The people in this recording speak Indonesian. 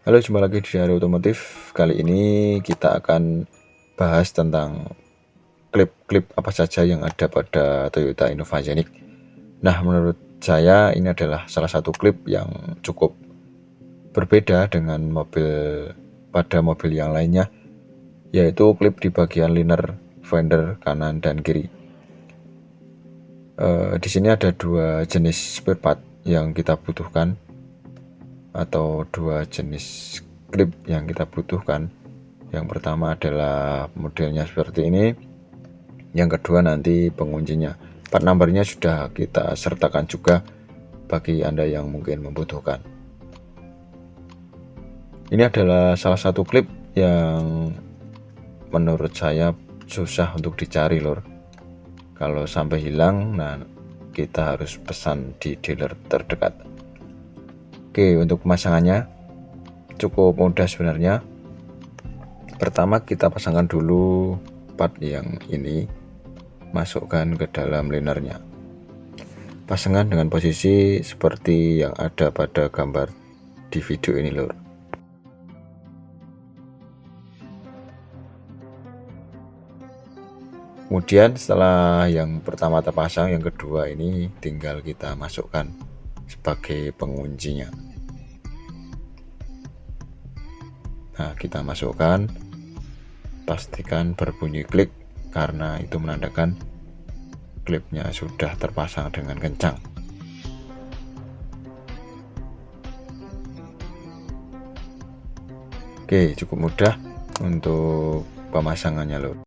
Halo, jumpa lagi di Hari Otomotif. Kali ini kita akan bahas tentang klip-klip apa saja yang ada pada Toyota Innova Scenic. Nah, menurut saya ini adalah salah satu klip yang cukup berbeda dengan pada mobil yang lainnya, yaitu klip di bagian liner fender kanan dan kiri. Di sini ada dua jenis spare part yang kita butuhkan, atau dua jenis klip yang kita butuhkan. Yang pertama adalah modelnya seperti ini, yang kedua nanti penguncinya. Part numbernya sudah kita sertakan juga bagi Anda yang mungkin membutuhkan. Ini adalah salah satu klip yang menurut saya susah untuk dicari lor. Kalau sampai hilang, nah kita harus pesan di dealer terdekat. Oke, untuk pemasangannya cukup mudah sebenarnya. Pertama kita pasangkan dulu part yang ini, masukkan ke dalam linernya. Pasangkan dengan posisi seperti yang ada pada gambar di video ini lor. Kemudian setelah yang pertama terpasang, yang kedua ini tinggal kita masukkan sebagai penguncinya. Nah, kita masukkan, pastikan berbunyi klik karena itu menandakan klipnya sudah terpasang dengan kencang. Oke, cukup mudah untuk pemasangannya lor.